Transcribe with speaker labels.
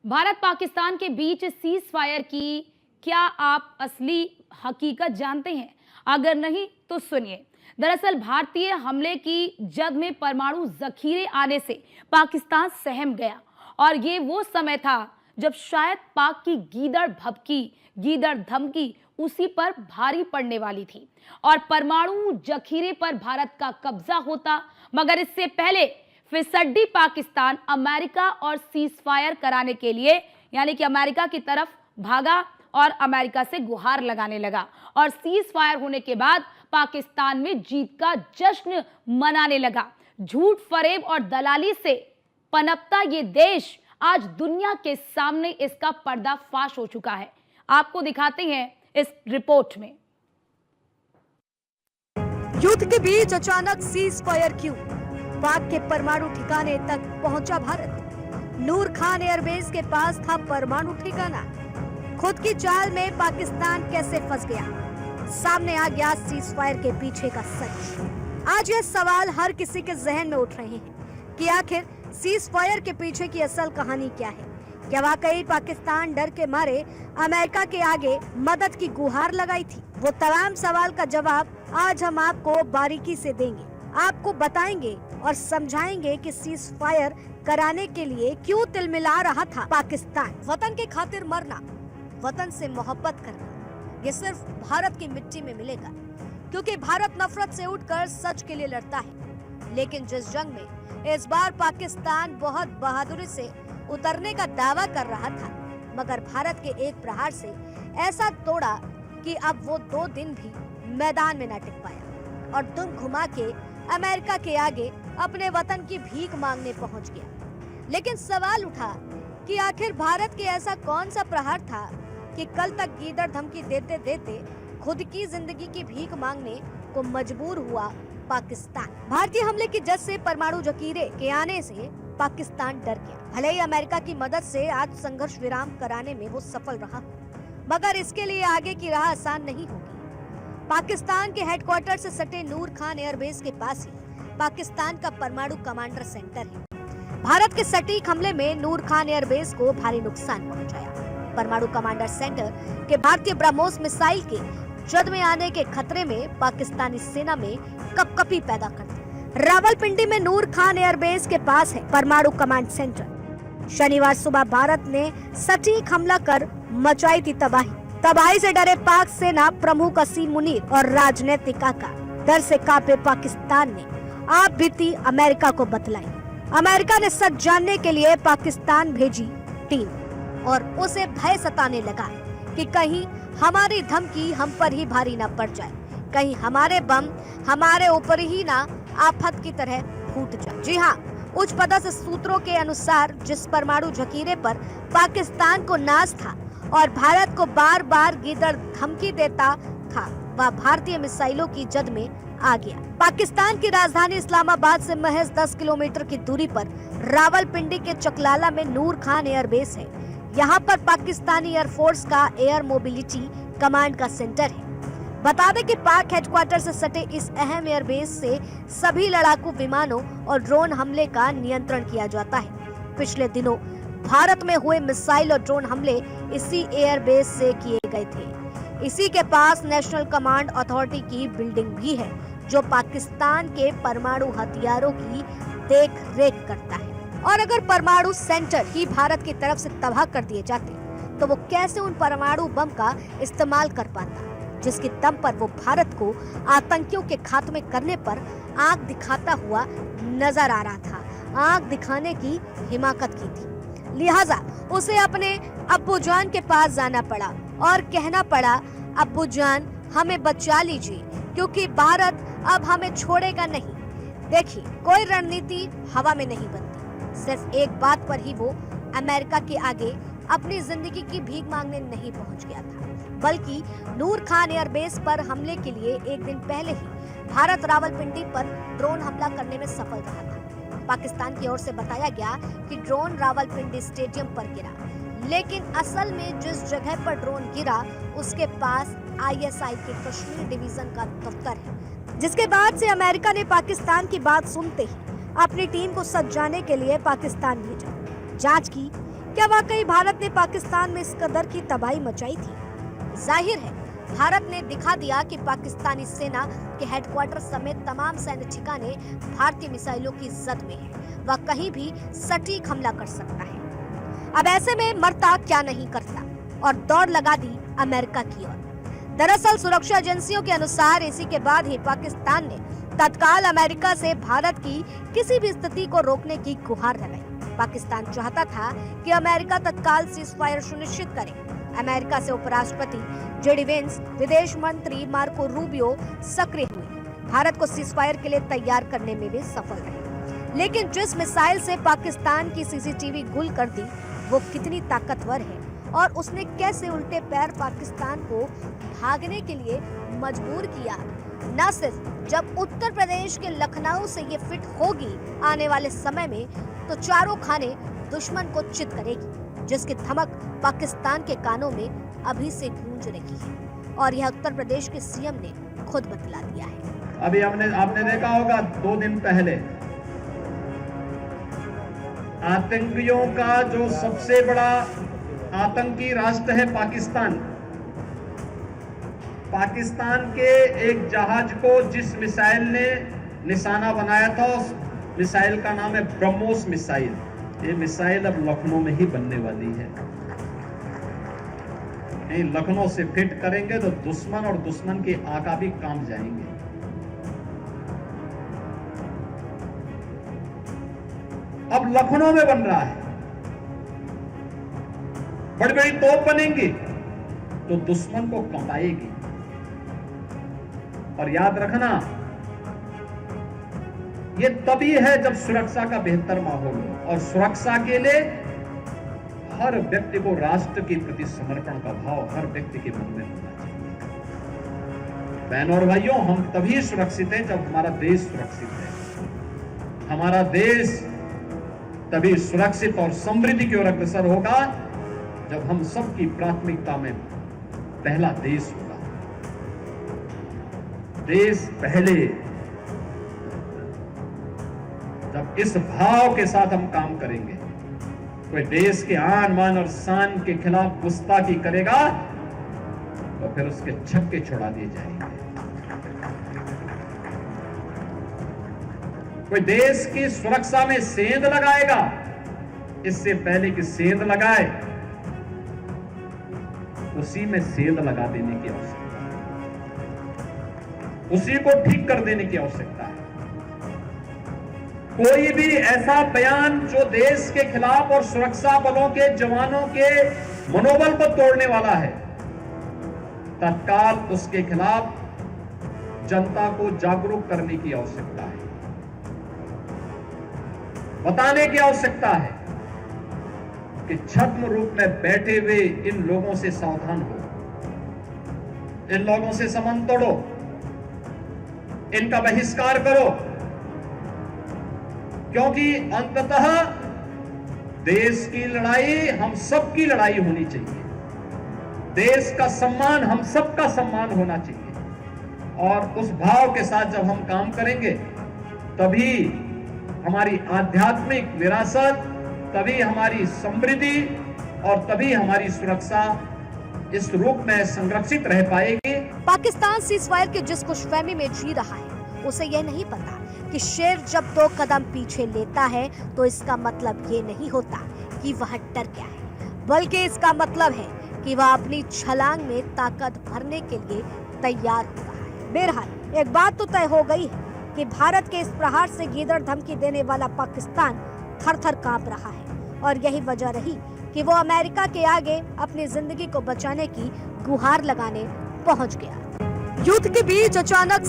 Speaker 1: भारत पाकिस्तान के बीच cease fire की क्या आप असली हकीकत जानते हैं? अगर नहीं तो सुनिए। दरअसल भारतीय हमले की जद में परमाणु जखीरे आने से पाकिस्तान सहम गया और ये वो समय था जब शायद पाक की गीदड़ भभकी, गीदड़ धमकी उसी पर भारी पड़ने वाली थी और परमाणु जखीरे पर भारत का कब्जा होता। मगर इससे पहले फिसड्डी पाकिस्तान अमेरिका और सीज फायर कराने के लिए यानी कि अमेरिका की तरफ भागा और अमेरिका से गुहार लगाने लगा और सीज फायर होने के बाद पाकिस्तान में जीत का जश्न मनाने लगा। झूठ, फरेब और दलाली से पनपता ये देश आज दुनिया के सामने इसका पर्दाफाश हो चुका है। आपको दिखाते हैं इस रिपोर्ट में।
Speaker 2: युद्ध के बीच अचानक सीज फायर क्यों? पाक के परमाणु ठिकाने तक पहुंचा भारत। नूर खान एयरबेस के पास था परमाणु ठिकाना। खुद की चाल में पाकिस्तान कैसे फंस गया? सामने आ गया सीज फायर के पीछे का सच। आज ये सवाल हर किसी के जहन में उठ रहे हैं कि आखिर सीज फायर के पीछे की असल कहानी क्या है। क्या वाकई पाकिस्तान डर के मारे अमेरिका के आगे मदद की गुहार लगाई थी? वो तमाम सवाल का जवाब आज हम आपको बारीकी से देंगे। आपको बताएंगे और समझाएंगे कि सीज फायर कराने के लिए क्यों तिलमिला रहा था पाकिस्तान। वतन के खातिर मरना, वतन से मोहब्बत करना, ये सिर्फ भारत की मिट्टी में मिलेगा, क्योंकि भारत नफरत से उठकर सच के लिए लड़ता है। लेकिन जिस जंग में इस बार पाकिस्तान बहुत बहादुरी से उतरने का दावा कर रहा था, मगर भारत के एक प्रहार से ऐसा तोड़ा कि अब वो 2 दिन भी मैदान में न टिक पाया और दुम घुमा के अमेरिका के आगे अपने वतन की भीख मांगने पहुंच गया। लेकिन सवाल उठा कि आखिर भारत के ऐसा कौन सा प्रहार था कि कल तक गीदड़ धमकी देते देते खुद की जिंदगी की भीख मांगने को मजबूर हुआ पाकिस्तान। भारतीय हमले की जद से परमाणु जखीरे के आने से पाकिस्तान डर गया। भले ही अमेरिका की मदद से आज संघर्ष विराम कराने में वो सफल रहा, मगर इसके लिए आगे की राह आसान नहीं होगी। पाकिस्तान के हेडक्वार्टर से सटे नूर खान एयरबेस के पास ही पाकिस्तान का परमाणु कमांडर सेंटर है। भारत के सटीक हमले में नूर खान एयरबेस को भारी नुकसान पहुंचाया। परमाणु कमांडर सेंटर के भारतीय ब्रह्मोस मिसाइल के जद में आने के खतरे में पाकिस्तानी सेना में कपकपी पैदा कर दी। रावलपिंडी में नूर खान एयरबेस के पास है परमाणु कमांड सेंटर। शनिवार सुबह भारत ने सटीक हमला कर मचाई थी तबाही से डरे पाक सेना प्रमुख असीम मुनीर और राजनीतिक आका डर से कांपे पाकिस्तान ने आप बीती अमेरिका को बतलाई। अमेरिका ने सच जानने के लिए पाकिस्तान भेजी टीम और उसे भय सताने लगा कि कहीं हमारी धमकी हम पर ही भारी न पड़ जाए, कहीं हमारे बम हमारे ऊपर ही ना आफत की तरह फूट जाए। जी हाँ, उच्च पदस्थ सूत्रों के अनुसार जिस परमाणु जखीरे पर पाकिस्तान को नाज था और भारत को बार बार गीदड़ धमकी देता था, वह भारतीय मिसाइलों की जद में आ गया। पाकिस्तान की राजधानी इस्लामाबाद से महज 10 किलोमीटर की दूरी पर रावलपिंडी के चकलाला में नूर खान एयरबेस है। यहाँ पर पाकिस्तानी एयरफोर्स का एयर मोबिलिटी कमांड का सेंटर है। बता दें कि पाक हेडक्वार्टर से सटे इस अहम एयरबेस से सभी लड़ाकू विमानों और ड्रोन हमले का नियंत्रण किया जाता है। पिछले दिनों भारत में हुए मिसाइल और ड्रोन हमले इसी एयरबेस से किए गए थे। इसी के पास नेशनल कमांड अथॉरिटी की बिल्डिंग भी है, जो पाकिस्तान के परमाणु हथियारों की देख रेख करता है। और अगर परमाणु सेंटर ही भारत की तरफ से तबाह कर दिए जाते तो वो कैसे उन परमाणु बम का इस्तेमाल कर पाता, जिसके दम पर वो भारत को आतंकियों के खात्मे करने पर आंख दिखाता हुआ नजर आ रहा था। आंख दिखाने की हिमाकत की थी, लिहाजा उसे अपने अब्बू जान के पास जाना पड़ा और कहना पड़ा, अब्बू जान हमें बचा लीजिए, क्योंकि भारत अब हमें छोड़ेगा नहीं। देखिए, कोई रणनीति हवा में नहीं बनती। सिर्फ एक बात पर ही वो अमेरिका के आगे अपनी जिंदगी की भीख मांगने नहीं पहुंच गया था, बल्कि नूर खान एयरबेस पर हमले के लिए एक दिन पहले ही भारत रावलपिंडी पर ड्रोन हमला करने में सफल रहा था। पाकिस्तान की ओर से बताया गया कि ड्रोन रावलपिंडी स्टेडियम पर गिरा, लेकिन असल में जिस जगह पर ड्रोन गिरा उसके पास ISI के कश्मीर डिवीजन का दफ्तर है, जिसके बाद से अमेरिका ने पाकिस्तान की बात सुनते ही अपनी टीम को सच जानने के लिए पाकिस्तान भेजा। जांच की क्या वाकई भारत ने पाकिस्तान में इस कदर की तबाही मचाई थी? जाहिर है भारत ने दिखा दिया कि पाकिस्तानी सेना के हेडक्वार्टर समेत तमाम सैन्य ठिकाने भारतीय मिसाइलों की जद में है। वह कहीं भी सटीक हमला कर सकता है। अब ऐसे में मरता क्या नहीं करता और दौड़ लगा दी अमेरिका की ओर। दरअसल सुरक्षा एजेंसियों के अनुसार इसी के बाद ही पाकिस्तान ने तत्काल अमेरिका से भारत की किसी भी स्थिति को रोकने की गुहार लगाई। पाकिस्तान चाहता था कि अमेरिका तत्काल सीज़फायर सुनिश्चित करे। अमेरिका से उपराष्ट्रपति जेडी वेंस, विदेश मंत्री मार्को रूबियो सक्रिय हुए। भारत को सीज़फायर के लिए तैयार करने में भी सफल रहे। लेकिन जिस मिसाइल से पाकिस्तान की सीसीटीवी गुल कर दी, वो कितनी ताकतवर है और उसने कैसे उल्टे पैर पाकिस्तान को भागने के लिए मजबूर किया। न सिर्फ जब उत्तर प्रदेश के लखनऊ से ये फिट होगी आने वाले समय में, तो चारों खाने दुश्मन को चित करेगी, जिसकी धमक पाकिस्तान के कानों में अभी से गूंज रही है और यह उत्तर प्रदेश के सीएम ने खुद बतला दिया है।
Speaker 3: अभी आपने देखा होगा 2 दिन पहले आतंकियों का जो सबसे बड़ा आतंकी राष्ट्र है पाकिस्तान के एक जहाज को जिस मिसाइल ने निशाना बनाया था, उस मिसाइल का नाम है ब्रह्मोस मिसाइल। ये मिसाइल अब लखनऊ में ही बनने वाली है। नहीं, लखनऊ से फिट करेंगे तो दुश्मन और दुश्मन के आका भी काम जाएंगे। अब लखनऊ में बन रहा है, बड़ी बड़ी तोप बनेंगी तो दुश्मन को कंपाएगी। और याद रखना, ये तभी है जब सुरक्षा का बेहतर माहौल हो, और सुरक्षा के लिए हर व्यक्ति को राष्ट्र के प्रति समर्पण का भाव हर व्यक्ति के मन में होना चाहिए। बहनों और भाइयों, हम तभी सुरक्षित हैं जब हमारा देश सुरक्षित है। हमारा देश तभी सुरक्षित और समृद्धि की ओर अग्रसर होगा जब हम सबकी प्राथमिकता में पहला देश होगा। देश पहले। जब इस भाव के साथ हम काम करेंगे, कोई देश के आन मान और शान के खिलाफ गुस्ताखी करेगा तो फिर उसके छक्के छोड़ा दिए जाएंगे। कोई देश की सुरक्षा में सेंध लगाएगा, इससे पहले कि सेंध लगाए उसी में सेंध लगा देने की आवश्यकता है, उसी को ठीक कर देने की आवश्यकता है। कोई भी ऐसा बयान जो देश के खिलाफ और सुरक्षा बलों के जवानों के मनोबल को तोड़ने वाला है, तत्काल उसके खिलाफ जनता को जागरूक करने की आवश्यकता है, बताने की आवश्यकता है कि छद्म रूप में बैठे हुए इन लोगों से सावधान हो, इन लोगों से संबंध तोड़ो, इनका बहिष्कार करो, क्योंकि अंततः देश की लड़ाई हम सबकी लड़ाई होनी चाहिए। देश का सम्मान हम सबका सम्मान होना चाहिए। और उस भाव के साथ जब हम काम करेंगे, तभी हमारी आध्यात्मिक विरासत, तभी हमारी समृद्धि और तभी हमारी सुरक्षा इस रूप में संरक्षित रह पाएगी।
Speaker 2: पाकिस्तान सीज़फायर की जिस खुशफहमी में जी रहा है, उसे यह नहीं पता कि शेर जब 2 कदम पीछे लेता है तो इसका मतलब ये नहीं होता कि वह डर गया है, बल्कि इसका मतलब है कि वह अपनी छलांग में ताकत भरने के लिए तैयार हो रहा है। बहरहाल एक बात तो तय हो गई है कि भारत के इस प्रहार से गीदड़ धमकी देने वाला पाकिस्तान थर-थर कांप रहा है, और यही वजह रही कि वो अमेरिका के आगे अपनी जिंदगी को बचाने की गुहार लगाने पहुंच गया। युद्ध के बीच अचानक